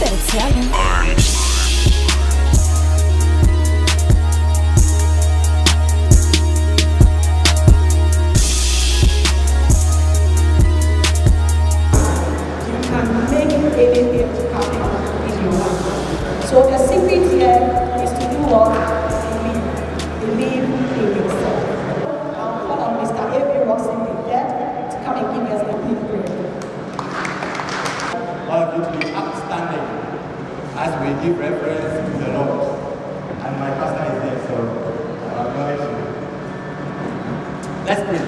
better tell him. So the secret here is to do what? Believe in yourself. I'll call on Mr. A.B. Roxon to come and give us the big prayer. All of you to be outstanding as we give reference to the Lord. And my pastor is here, so I'll acknowledge you. Let's pray.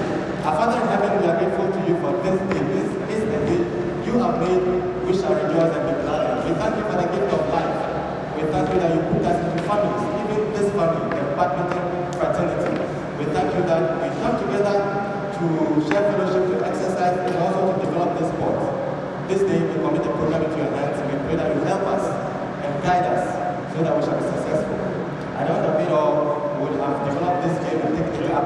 Our Father in heaven, we are grateful to you for this day. This is the day you have made. We shall rejoice and be glad. We thank you for the gift of life. We thank you that you put us into families, even this family, the Badminton fraternity. We thank you that we come together to share fellowship, to exercise, and also to develop this sport. This day we commit the program into your hands. We pray that you help us and guide us so that we shall be successful. At the end of it all, we will have developed this game and taken it up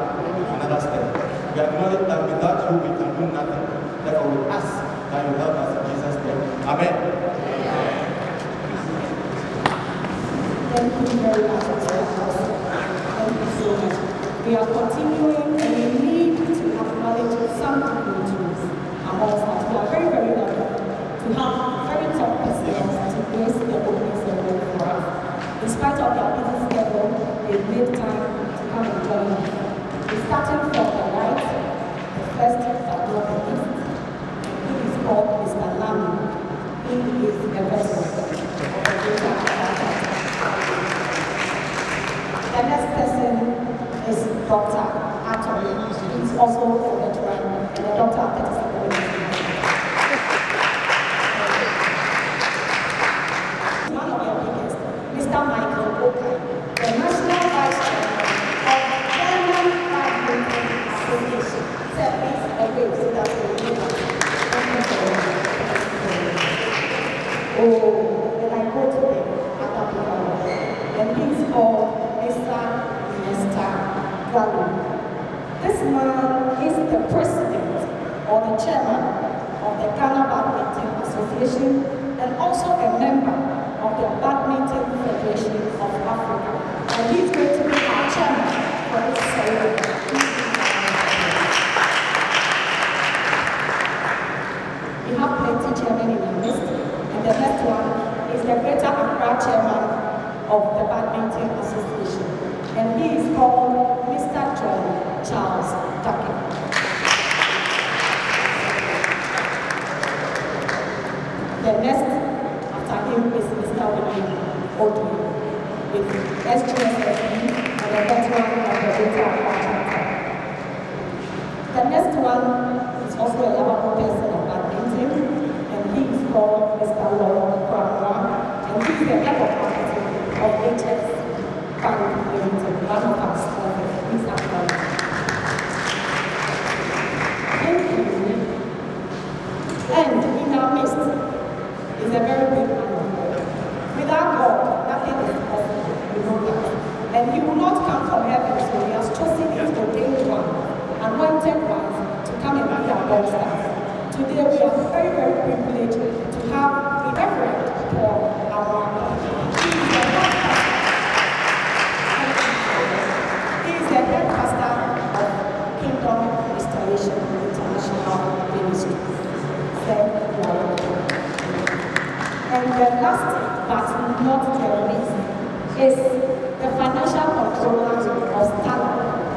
another step. We acknowledge that without you we can do nothing. Therefore we ask that you help us in Jesus' name. Amen. Thank you very much. Thank you so much. We are continuing and we need to acknowledge some dignitaries amongst us. We are very, very lucky to have very top persons to grace the opening ceremony for us. In spite of their busy schedule, they've made time to come and join us. We're starting from the right, the first but not the least. He is called Mr. Lamy. He is a veteran of the greater. The next person is Dr. Atom. He is also a veteran and a doctor of medicine. One of your biggest, Mr. Michael Okai, the National Vice Chairman of the German Badminton Association. Sir, please wave so that we will do that. Oh, then I go to the other people. And he is called This man is the president or the chairman of the Ghana Badminton Association and also a member of the Badminton Federation of Africa. And he's going to be our chairman for this ceremony. We have plenty chairmen in our list, and the next one is the Greater Accra chairman of the Badminton Association. And he is called Mr. John Charles Duckett. The next after him is Mr. William Odu, with SGSSB and a veteran of the Greater Accra chapter. The next one is also a Liverpool person of badminton, and he is called Mr. Lord Kramwa, and he is the head of marketing of HFC. One of us, please acknowledge. Thank you. And in our midst is a very big man of God. Without God, nothing is possible. You know that. And he will not come from heaven, so he has chosen his ordained one, anointed ones, to come and be amongst us. Today we are very, very privileged to have the Reverend Paul Awaka. And the last but not the least is the financial controller of Stanley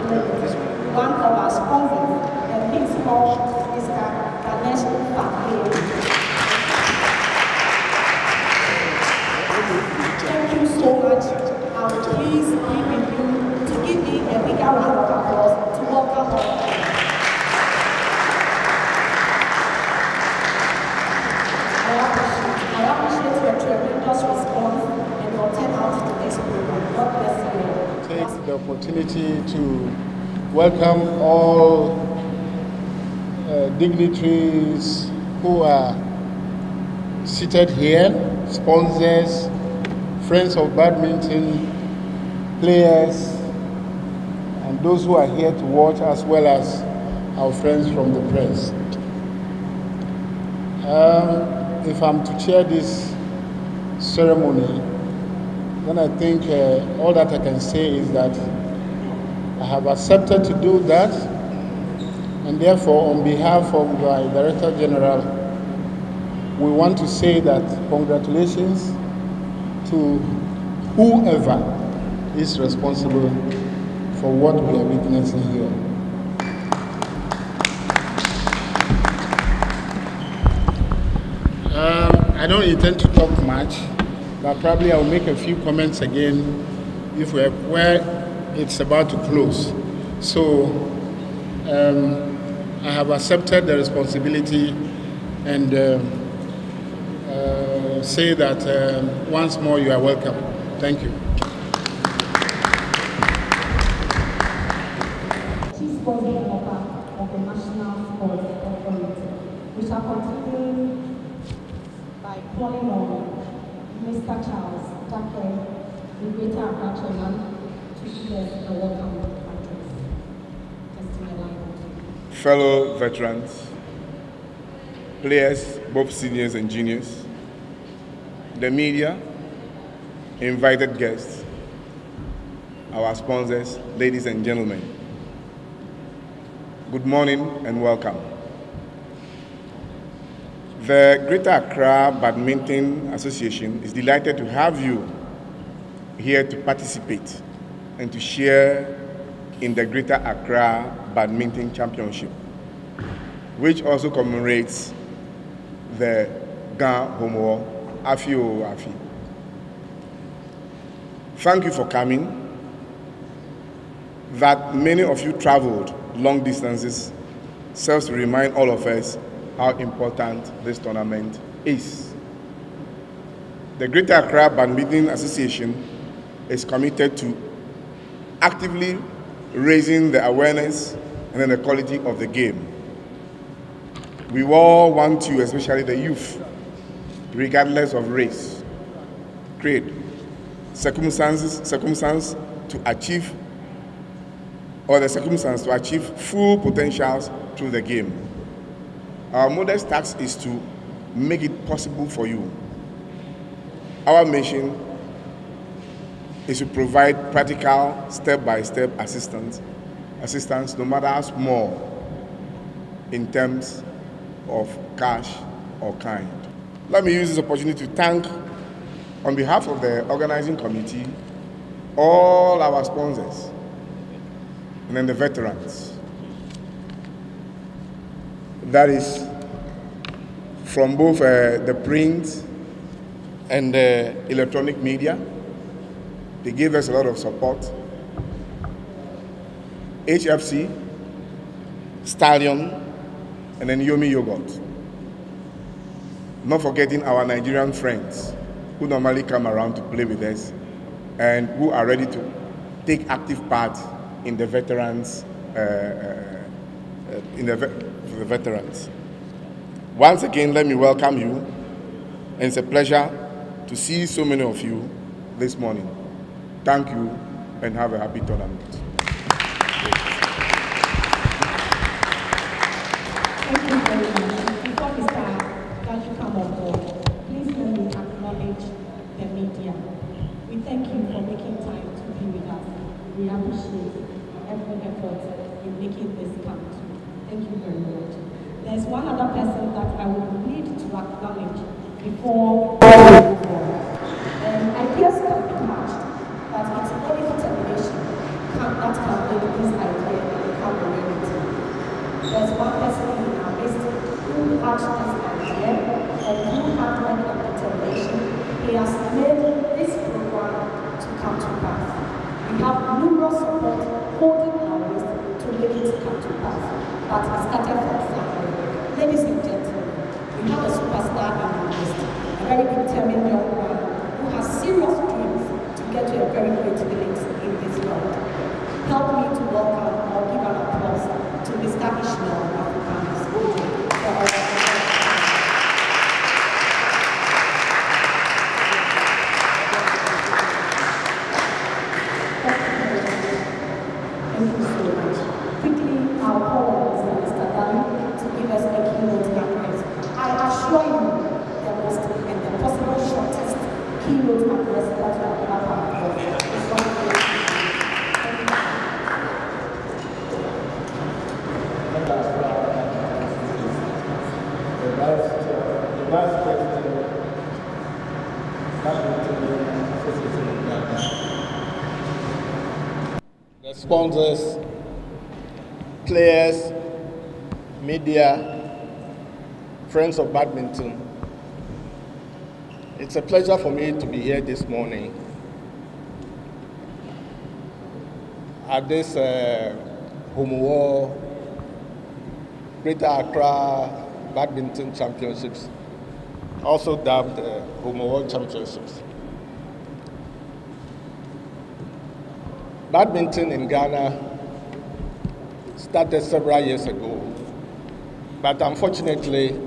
Limited, one of our sponsors, and he's called Mr. Ganesh Patel. Thank you so much. I will please be with you to give me a bigger round of applause to welcome all. I appreciate your tremendous response and your turnout to this program. God bless you. Take the opportunity to welcome all dignitaries who are seated here, sponsors, friends of badminton, players, and those who are here to watch, as well as our friends from the press. If I'm to chair this ceremony, then I think all that I can say is that I have accepted to do that, and therefore on behalf of my Director General, we want to say that congratulations to whoever is responsible for what we are witnessing here. I don't intend to talk much, but probably I'll make a few comments again if we're where it's about to close. So I have accepted the responsibility and say that once more you are welcome. Thank you. Chief Sports Developer of the National Sports Authority. We shall continue by calling on Mr. Charles Jacquet, the Greater Accra Chairman, to give us a welcome address. Fellow veterans, players, both seniors and juniors, the media, invited guests, our sponsors, ladies and gentlemen, good morning and welcome. The Greater Accra Badminton Association is delighted to have you here to participate and to share in the Greater Accra Badminton Championship, which also commemorates the Ga Homo Afi o Afi. Thank you for coming. That many of you traveled long distances serves to remind all of us how important this tournament is. The Greater Accra Badminton Association is committed to actively raising the awareness and then the quality of the game. We all want to, especially the youth, regardless of race, create circumstance to achieve, or the circumstance to achieve full potentials through the game. Our modest task is to make it possible for you. Our mission is to provide practical, step-by-step assistance, no matter how small, in terms of cash or kind. Let me use this opportunity to thank, on behalf of the organizing committee, all our sponsors, and then the veterans. That is from both the print and the electronic media. They gave us a lot of support. HFC, Stallion, and then Yomi Yogurt. Not forgetting our Nigerian friends who normally come around to play with us and who are ready to take active part in the veterans, for the veterans. Once again, let me welcome you, and it's a pleasure to see so many of you this morning. Thank you, and have a happy tournament. Thank you very much. Before we start, as you come on board, please let me acknowledge the media. We thank you for making time to be with us. We appreciate every effort in making this come true. Thank you very much. There's one other person that I would need to acknowledge before we move on. Ideas can be hatched, but it's only determination that can make this idea become a reality. There's one person in our midst who hatched this idea and who had work and determination. He has made this program to come to pass. We have numerous support holding our waist to make it come to pass, but it started from somewhere. Ladies and gentlemen, we have a superstar in our midst, a very determined young man who has serious dreams to get to a very great place in this world. Help me to welcome or give an applause to Mr. Ishmael Africanus. Thank you so much. Quickly, I'll call on Mr. Dali to give us a keynote address. I assure you, the most and the possible shortest keynote address that you have ever come across. The Vice President, Badminton Association of Ghana. The sponsors, players, media, friends of badminton. It's a pleasure for me to be here this morning at this Homo Greater Accra Badminton Championships, also dubbed Homo World Championships. Badminton in Ghana started several years ago, but unfortunately,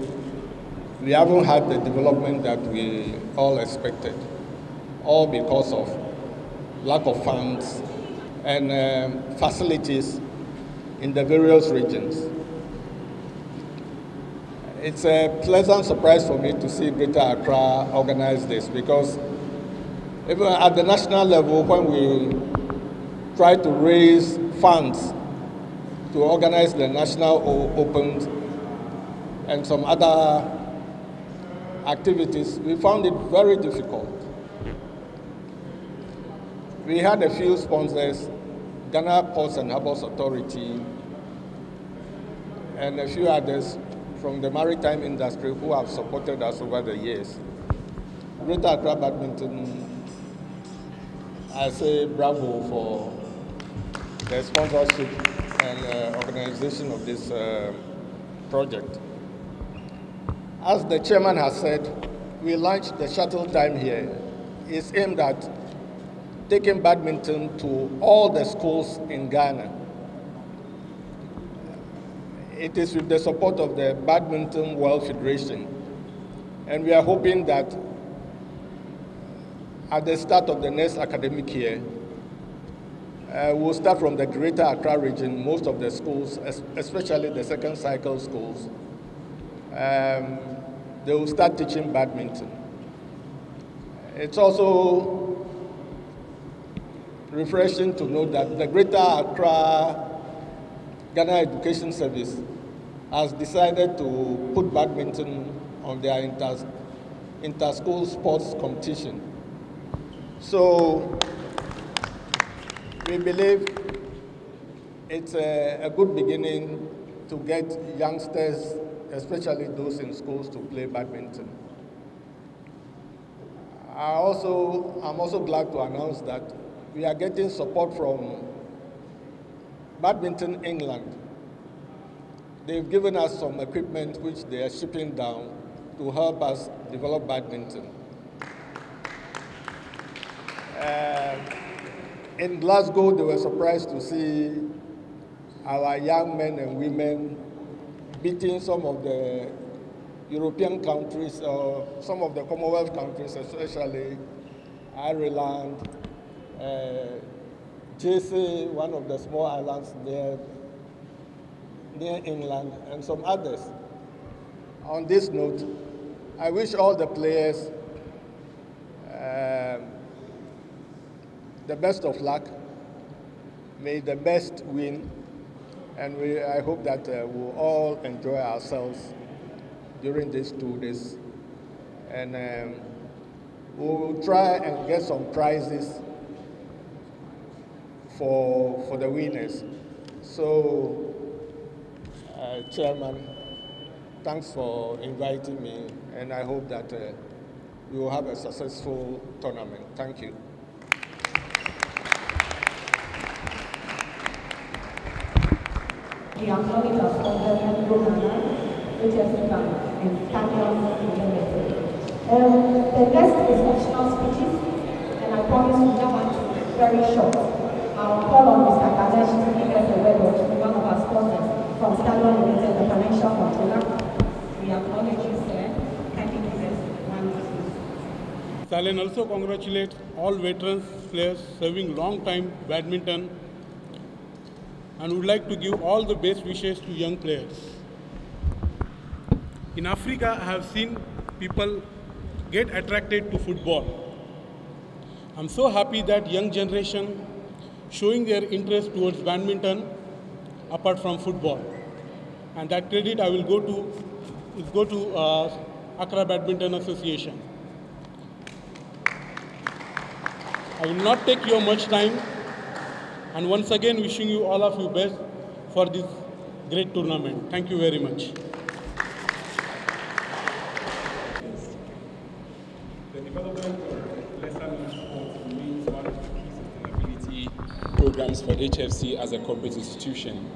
we haven't had the development that we all expected, all because of lack of funds and facilities in the various regions. It's a pleasant surprise for me to see Greater Accra organize this, because even at the national level, when we try to raise funds to organize the National Opens and some other activities, we found it very difficult. We had a few sponsors, Ghana Ports and Harbours Authority, and a few others from the maritime industry who have supported us over the years. Greater Accra Badminton, I say bravo for the sponsorship and organization of this project. As the chairman has said, we launched the shuttle time here. It's aimed at taking badminton to all the schools in Ghana. It is with the support of the Badminton World Federation, and we are hoping that at the start of the next academic year, we'll start from the Greater Accra region, most of the schools, especially the second cycle schools, they will start teaching badminton. It's also refreshing to know that the Greater Accra Ghana Education Service has decided to put badminton on their inter-school sports competition. So we believe it's a good beginning to get youngsters, especially those in schools, to play badminton. I'm also glad to announce that we are getting support from Badminton England. They've given us some equipment which they are shipping down to help us develop badminton. In Glasgow, they were surprised to see our young men and women beating some of the European countries, or some of the Commonwealth countries, especially Ireland, JC, one of the small islands near England, and some others. On this note, I wish all the players the best of luck. May the best win, and I hope that we'll all enjoy ourselves during these 2 days. And we'll try and get some prizes for the winners. So, Chairman, thanks for inviting me, and I hope that we will have a successful tournament. Thank you. We acknowledge our sponsor, Ghana, HSC Bank, and Canyon Limited. The next is optional speeches, and I promise we don't want to be very short. I'll call on Mr. Kadesh to give us a word or two, one of our sponsors from Canyon Limited, the financial controller. We acknowledge you, sir. Thank you, Mrs. Salen also congratulate all veterans players serving long time badminton, and would like to give all the best wishes to young players. In Africa, I have seen people get attracted to football, I'm so happy that young generation showing their interest towards badminton apart from football. And that credit I will go to Accra Badminton Association. I will not take your much time, and once again wishing you all of you best for this great tournament. Thank you very much. The development of lesser-known sports remains one of the key sustainability programs for HFC as a corporate institution.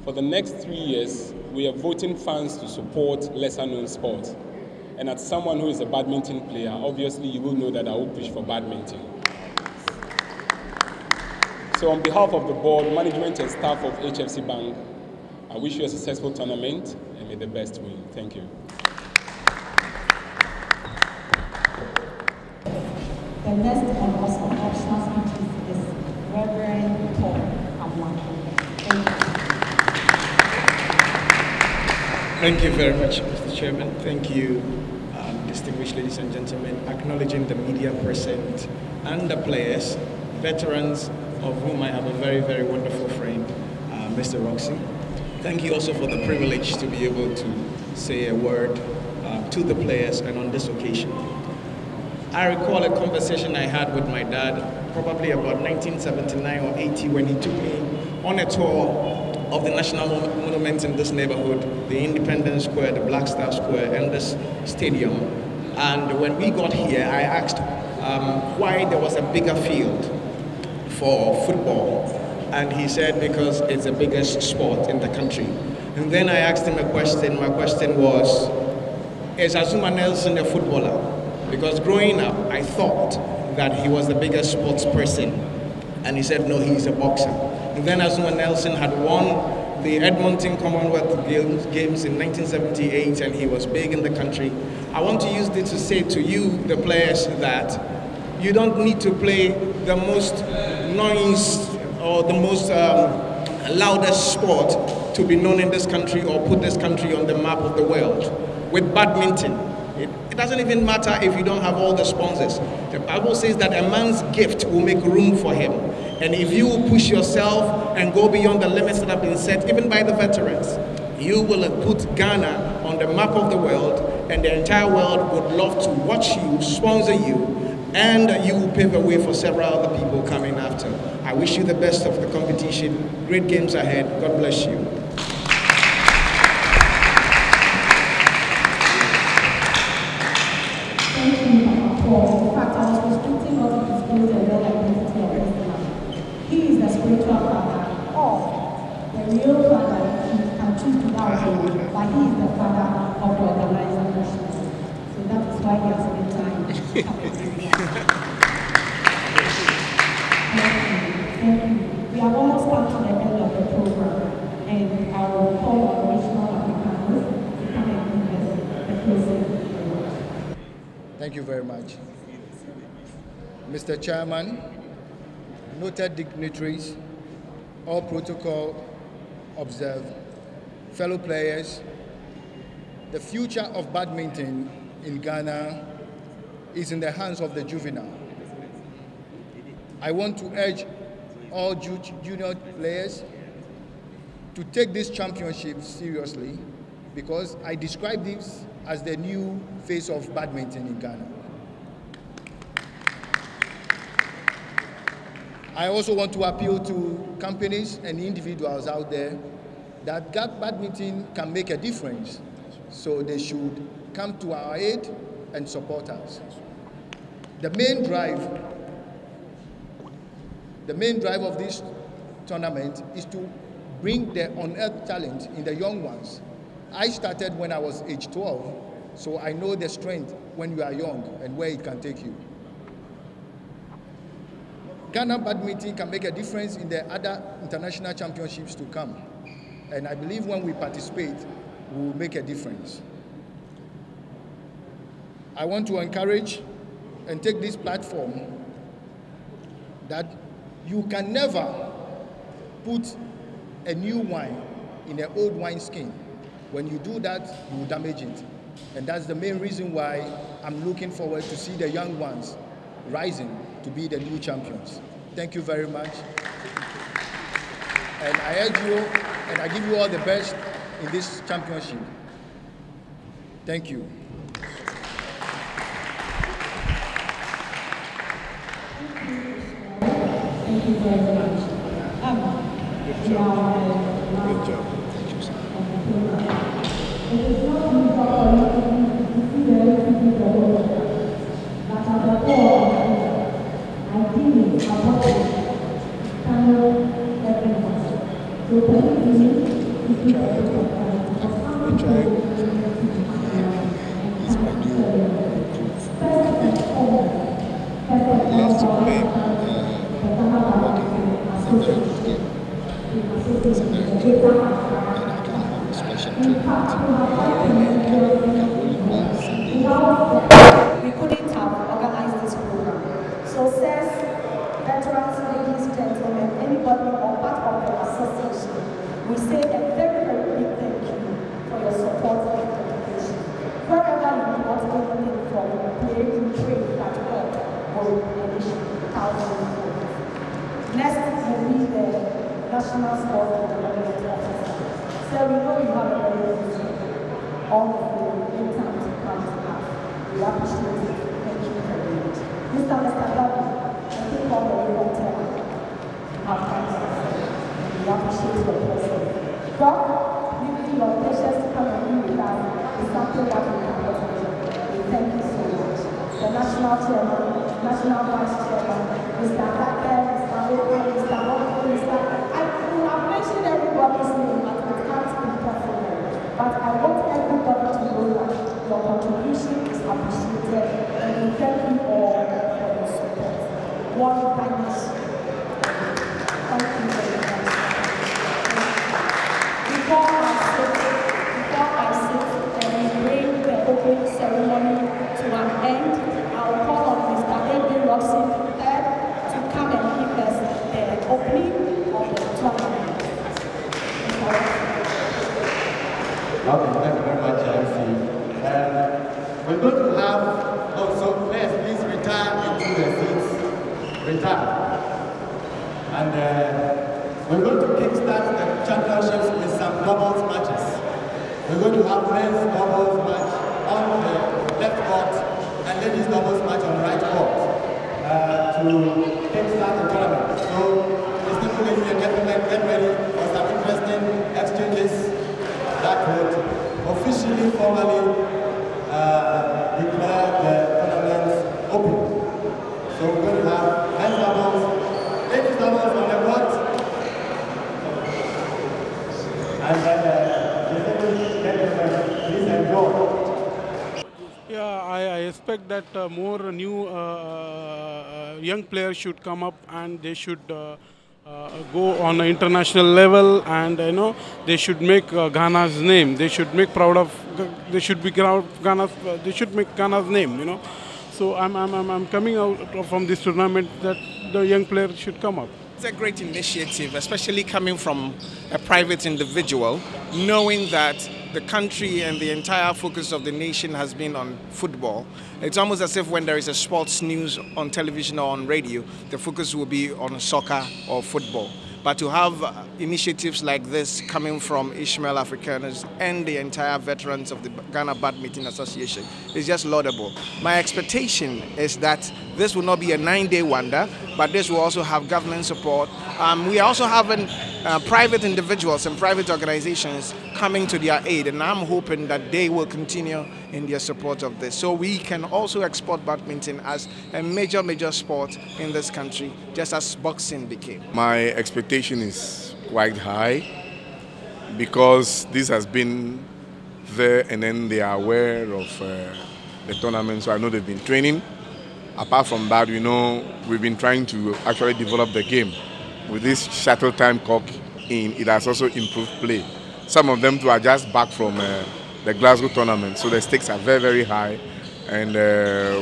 For the next 3 years, we are voting funds to support lesser-known sports. And as someone who is a badminton player, obviously you will know that I will push for badminton. So on behalf of the board, management and staff of HFC Bank, I wish you a successful tournament and may the best win. Thank you. The next and most optional speeches is Reverend Paul Amwan. Thank you. Thank you very much, Mr. Chairman. Thank you, distinguished ladies and gentlemen, acknowledging the media present and the players, veterans, of whom I have a very, very wonderful friend, Mr. Roxy. Thank you also for the privilege to be able to say a word to the players and on this occasion. I recall a conversation I had with my dad, probably about 1979 or 80, when he took me on a tour of the national monuments in this neighborhood, the Independence Square, the Black Star Square, and this stadium. And when we got here, I asked why there was a bigger field for football. And he said, because it's the biggest sport in the country. And then I asked him a question. My question was, is Azuma Nelson a footballer? Because growing up, I thought that he was the biggest sports person. And he said, no, he's a boxer. And then Azuma Nelson had won the Edmonton Commonwealth Games in 1978, and he was big in the country. I want to use this to say to you, the players, that you don't need to play the most noise or the most loudest sport to be known in this country or put this country on the map of the world. With badminton, it doesn't even matter if you don't have all the sponsors. The Bible says that a man's gift will make room for him. And if you push yourself and go beyond the limits that have been set, even by the veterans, you will put Ghana on the map of the world, and the entire world would love to watch you, sponsor you, and you will pave a way for several other people coming after. I wish you the best of the competition. Great games ahead. God bless you. Thank you, Paul. In fact, I was restricting what he is doing and then I went to your restaurant. He is the spiritual father of the real father. He can choose to now, but he is the father of the organization. So that is why he has spent time coming. Thank you. We have almost come to the end of the program, and I will call on National Africanus to come and give us the closing. Thank you very much. Mr. Chairman, noted dignitaries, all protocol observed, fellow players, the future of badminton in Ghana is in the hands of the juvenile. I want to urge all junior players to take this championship seriously, because I describe this as the new face of badminton in Ghana. I also want to appeal to companies and individuals out there that badminton can make a difference, so they should come to our aid and support us. The main drive of this tournament is to bring the unearthed talent in the young ones. I started when I was age 12, so I know the strength when you are young and where it can take you. Ghana badminton can make a difference in the other international championships to come. And I believe when we participate, we will make a difference. I want to encourage and take this platform that you can never put a new wine in an old wine skin. When you do that, you will damage it. And that's the main reason why I'm looking forward to see the young ones rising to be the new champions. Thank you very much. And I urge you, and I give you all the best in this championship. Thank you. Thank you very much. Good job. Thank you, sir. It is not easy to see the LTV but at the core, ideally, about panel everyone. So, please, we couldn't have organized this program. So, says veterans, ladies, gentlemen, anybody or part of the association, we say a very, very big thank you for your support and dedication. Wherever you want anything from, we pray that God will enrich thousands of you. Next will be the National Sport and Development Officer. So we know you have a very busy all of you in time to come to us. We appreciate it. Thank you very much. Mr. Gabi, I think all the way from Tehran, you have come to us. We appreciate your presence. God, giving your patience to come and be with us is something that we cannot measure. We thank you so much. The National Chairman, National Vice Chairman, Mr. Adake, Mr. Ogo, Mr. Ogo, Mr. I could have mentioned everybody's name, but it can't be possible. But I want everybody to know that your contribution is appreciated, and we thank you all for your support. One kindness. Thank you very much. Before I sit and we bring the opening ceremony to an end, I'll call on Mr. David Robson to come and give us the opening of the tournament. Okay, thank you very much, MC. We're going to have, also, please retire into the seats. Retire. And we're going to kickstart the championships with some doubles matches. We're going to have men's doubles match on the left court and ladies doubles match on the right court to kickstart the tournament. So, distinguished ladies and gentlemen, get ready for some interesting exchanges that would officially, formally declare the tournament open. So we're going to have men's doubles, ladies doubles on the court, and please enjoy. Yeah, I expect that more new young players should come up and they should go on an international level, and they should make Ghana's name. They should make proud of. They should be Ghana's. They should make Ghana's name. So I'm coming out from this tournament that the young players should come up. It's a great initiative, especially coming from a private individual, knowing that the country and the entire focus of the nation has been on football. It's almost as if when there is a sports news on television or on radio, the focus will be on soccer or football. But to have initiatives like this coming from Ishmael Africaners and the entire veterans of the Ghana Badminton Association is just laudable. My expectation is that this will not be a 9-day wonder, but this will also have government support. We are also having private individuals and private organizations coming to their aid, and I'm hoping that they will continue in their support of this. So we can also export badminton as a major sport in this country, just as boxing became. My expectation is quite high because this has been there and then they are aware of the tournament, so I know they've been training. Apart from that, we've been trying to actually develop the game. With this shuttle time clock in, it has also improved play. Some of them too are just back from the Glasgow tournament, so the stakes are very high, and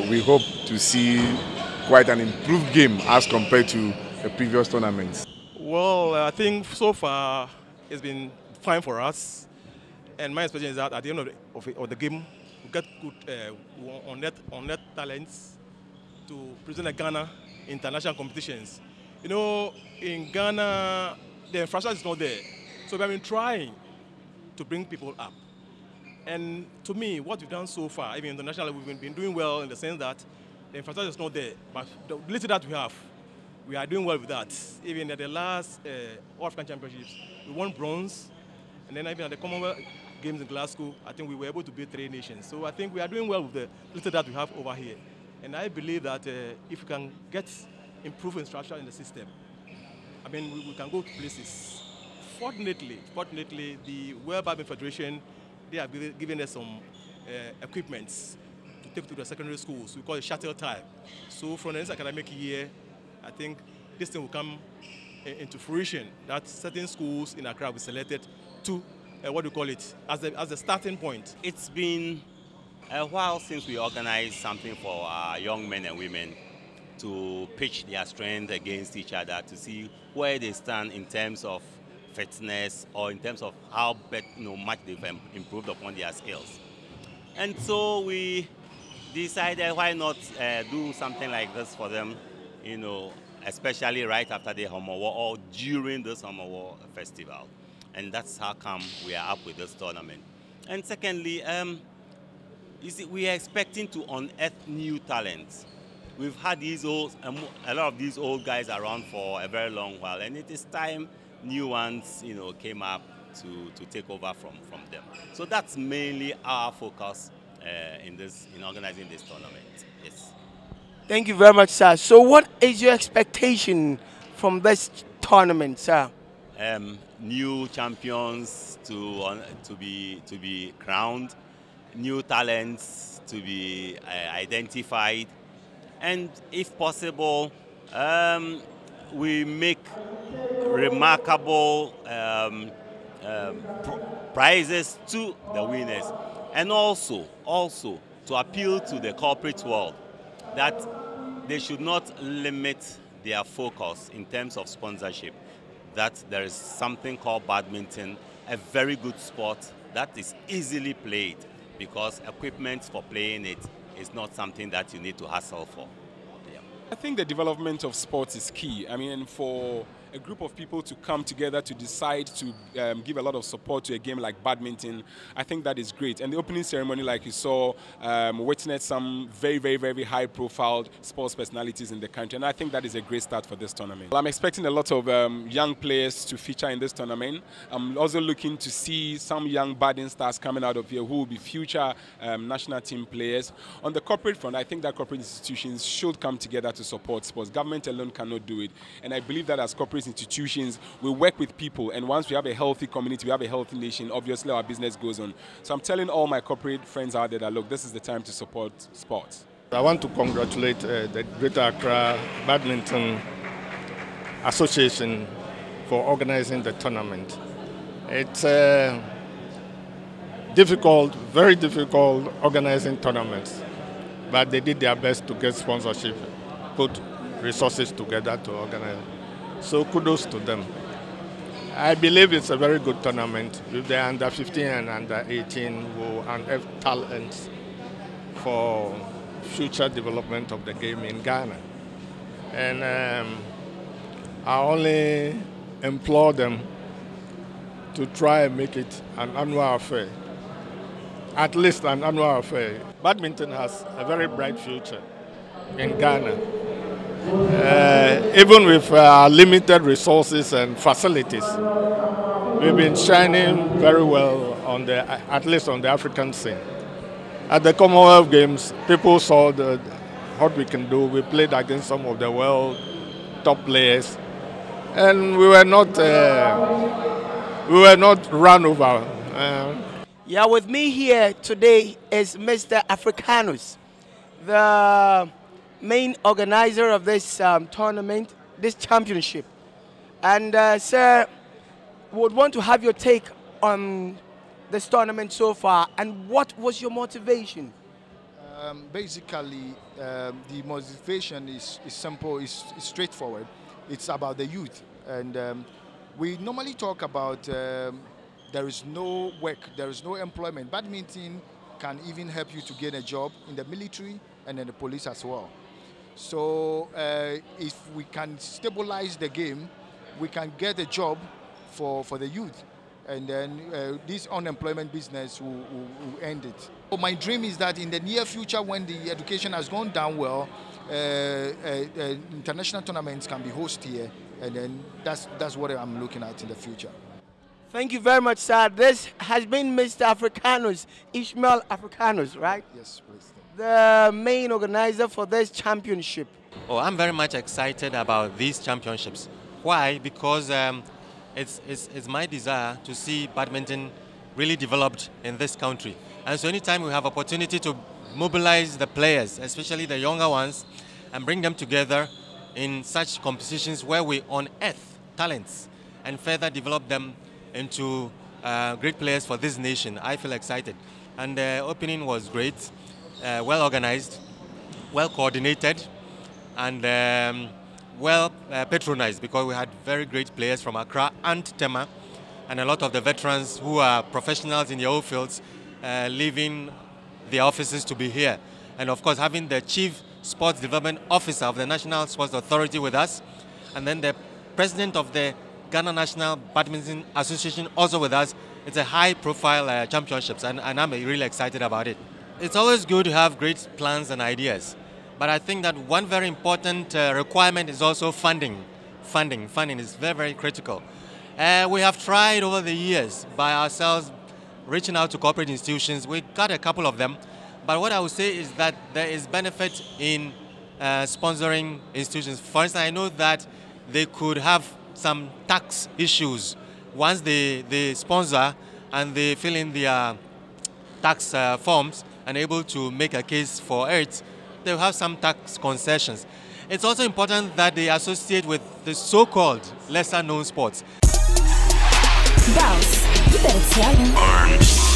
we hope to see quite an improved game as compared to the previous tournaments. Well, I think so far it's been fine for us, and my expectation is that at the end of the game, we get good on net talents to present Ghana international competitions. You know, in Ghana, the infrastructure is not there. So we have been trying to bring people up. And to me, what we've done so far, even internationally, we've been doing well in the sense that the infrastructure is not there. But the little that we have, we are doing well with that. Even at the last All African Championships, we won bronze. And then even at the Commonwealth Games in Glasgow, I think we were able to beat 3 nations. So I think we are doing well with the little that we have over here. And I believe that if we can get improved infrastructure in the system, I mean, we can go to places. Fortunately, the World Badminton Federation, they have given us some equipments to take to the secondary schools. We call it shuttle type. So from the next academic year, I think this thing will come into fruition, that certain schools in Accra will be selected to, what do you call it, as the starting point. It's been a while since we organized something for our young men and women to pitch their strength against each other to see where they stand in terms of fitness or in terms of how much they've improved upon their skills. And so we decided why not do something like this for them, especially right after the Homo War or during this Homo War festival. And that's how come we are up with this tournament. And secondly, you see, we are expecting to unearth new talents. We've had a lot of these old guys around for a very long while, and it is time new ones, came up to take over from them. So that's mainly our focus in organizing this tournament. Yes. Thank you very much, sir. So what is your expectation from this tournament, sir? New champions to be crowned, new talents to be identified, and if possible, we make remarkable prizes to the winners, and also to appeal to the corporate world that they should not limit their focus in terms of sponsorship, that there is something called badminton, a very good sport that is easily played because equipment for playing it is not something that you need to hustle for. Yeah. I think the development of sports is key. I mean, for a group of people to come together to decide to give a lot of support to a game like badminton, I think that is great. And the opening ceremony, like you saw, witnessed some very, very, very high-profile sports personalities in the country, and I think that is a great start for this tournament. Well, I'm expecting a lot of young players to feature in this tournament. I'm also looking to see some young budding stars coming out of here who will be future national team players. On the corporate front, I think that corporate institutions should come together to support sports. Government alone cannot do it, and I believe that as corporate institutions, we work with people, and once we have a healthy community, we have a healthy nation, obviously our business goes on. So I'm telling all my corporate friends out there that, look, this is the time to support sports. I want to congratulate the Greater Accra Badminton Association for organizing the tournament. It's difficult, very difficult organizing tournaments, but they did their best to get sponsorship, put resources together to organize. So kudos to them. I believe it's a very good tournament. With the under 15 and under 18 will unearth talents for future development of the game in Ghana. And I only implore them to try and make it an annual affair, at least an annual affair. Badminton has a very bright future in Ghana. Even with limited resources and facilities, we've been shining very well on at least on the African scene. At the Commonwealth Games, people saw what we can do. We played against some of the world top players, and we were not run over. Yeah, with me here today is Mr. Africanus, the main organizer of this tournament, this championship. And sir, would want to have your take on this tournament so far, and what was your motivation? Basically, the motivation is simple, is straightforward. It's about the youth. And we normally talk about there is no work, there is no employment. Badminton can even help you to get a job in the military and in the police as well. So if we can stabilize the game, we can get a job for the youth. And then this unemployment business will end it. So my dream is that in the near future, when the education has gone down well, international tournaments can be hosted here, and then that's what I'm looking at in the future. Thank you very much, sir. This has been Mr. Africanus, Ishmael Africanus, right? Yes, please. The main organizer for this championship. Oh, I'm very much excited about these championships. Why? Because it's my desire to see badminton really developed in this country. And so anytime we have opportunity to mobilize the players, especially the younger ones, and bring them together in such competitions where we unearth talents and further develop them into great players for this nation, I feel excited. And the opening was great, well organized, well coordinated, and well patronized, because we had very great players from Accra and Tema, and a lot of the veterans who are professionals in their own fields leaving their offices to be here. And of course, having the Chief Sports Development Officer of the National Sports Authority with us, and then the President of the Ghana National Badminton Association also with us. It's a high-profile championships, and I'm really excited about it. It's always good to have great plans and ideas, but I think that one very important requirement is also funding. Funding is very, very critical. We have tried over the years by ourselves reaching out to corporate institutions. We got a couple of them, but what I would say is that there is benefit in sponsoring institutions. For instance, I know that they could have some tax issues once they sponsor and they fill in their tax forms and able to make a case for it. They'll have some tax concessions. It's also important that they associate with the so-called lesser-known sports. Bounce, you better tell him.